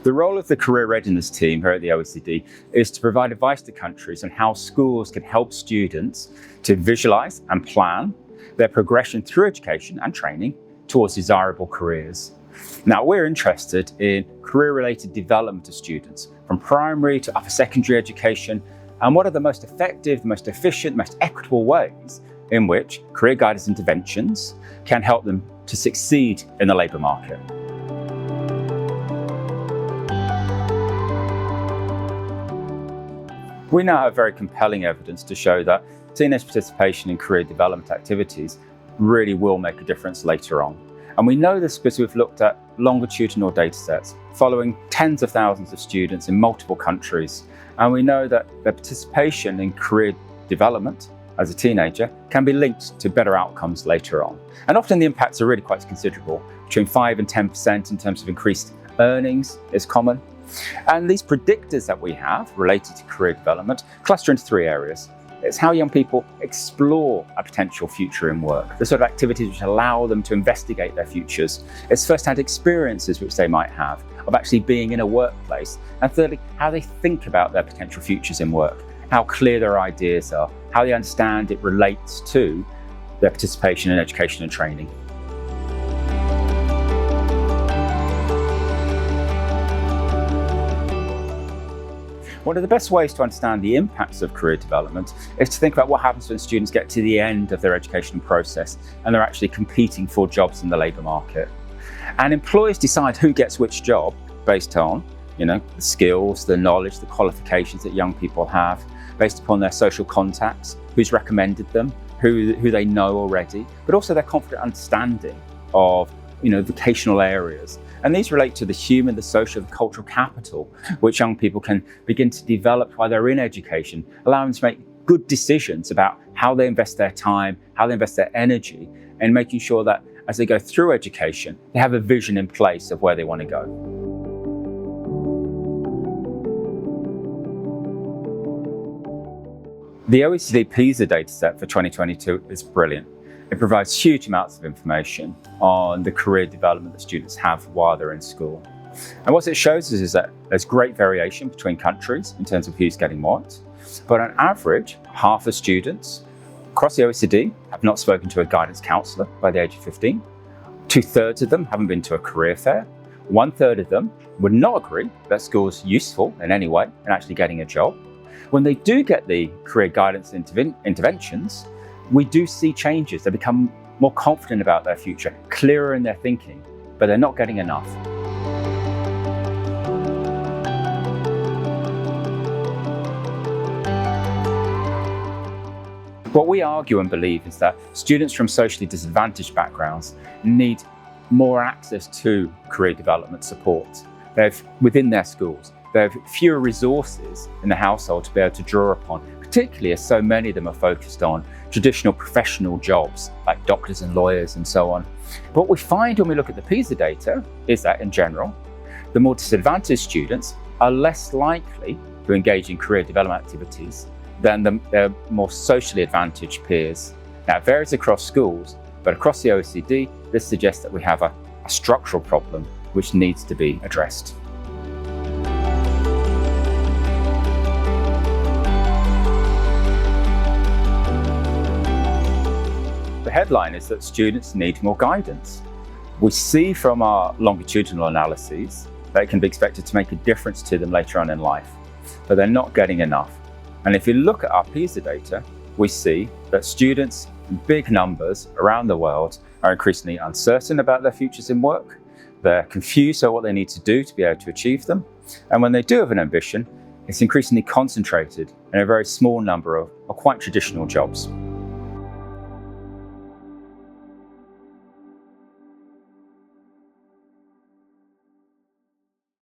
The role of the Career Readiness team here at the OECD is to provide advice to countries on how schools can help students to visualize and plan their progression through education and training towards desirable careers. Now, we're interested in career-related development of students from primary to upper secondary education, and what are the most effective, the most efficient, most equitable ways in which career guidance interventions can help them to succeed in the labour market. We now have very compelling evidence to show that teenage participation in career development activities really will make a difference later on. And we know this because we've looked at longitudinal data sets following tens of thousands of students in multiple countries. And we know that their participation in career development as a teenager can be linked to better outcomes later on. And often the impacts are really quite considerable. Between 5 and 10% in terms of increased earnings is common. And these predictors that we have related to career development cluster into 3 areas. It's how young people explore a potential future in work, the sort of activities which allow them to investigate their futures. It's first-hand experiences which they might have of actually being in a workplace. And thirdly, how they think about their potential futures in work, how clear their ideas are, how they understand it relates to their participation in education and training. One of the best ways to understand the impacts of career development is to think about what happens when students get to the end of their education process and they're actually competing for jobs in the labour market. And employers decide who gets which job based on, the skills, the knowledge, the qualifications that young people have, based upon their social contacts, who's recommended them, who they know already, but also their confident understanding of vocational areas. And these relate to the human, the social, the cultural capital, which young people can begin to develop while they're in education, allowing them to make good decisions about how they invest their time, how they invest their energy, and making sure that as they go through education, they have a vision in place of where they want to go. The OECD PISA dataset for 2022 is brilliant. It provides huge amounts of information on the career development that students have while they're in school. And what it shows us is that there's great variation between countries in terms of who's getting what. But on average, half of students across the OECD have not spoken to a guidance counsellor by the age of 15. 2/3 of them haven't been to a career fair. 1/3 of them would not agree that school's useful in any way in actually getting a job. When they do get the career guidance interventions, we do see changes. They become more confident about their future, clearer in their thinking, but they're not getting enough. What we argue and believe is that students from socially disadvantaged backgrounds need more access to career development support. Within their schools, they have fewer resources in the household to be able to draw upon, particularly as so many of them are focused on traditional professional jobs like doctors and lawyers and so on. What we find when we look at the PISA data is that in general, the more disadvantaged students are less likely to engage in career development activities than their more socially advantaged peers. Now, it varies across schools, but across the OECD, this suggests that we have a structural problem which needs to be addressed. The headline is that students need more guidance. We see from our longitudinal analyses that it can be expected to make a difference to them later on in life, but they're not getting enough. And if you look at our PISA data, we see that students in big numbers around the world are increasingly uncertain about their futures in work. They're confused about what they need to do to be able to achieve them. And when they do have an ambition, it's increasingly concentrated in a very small number of quite traditional jobs.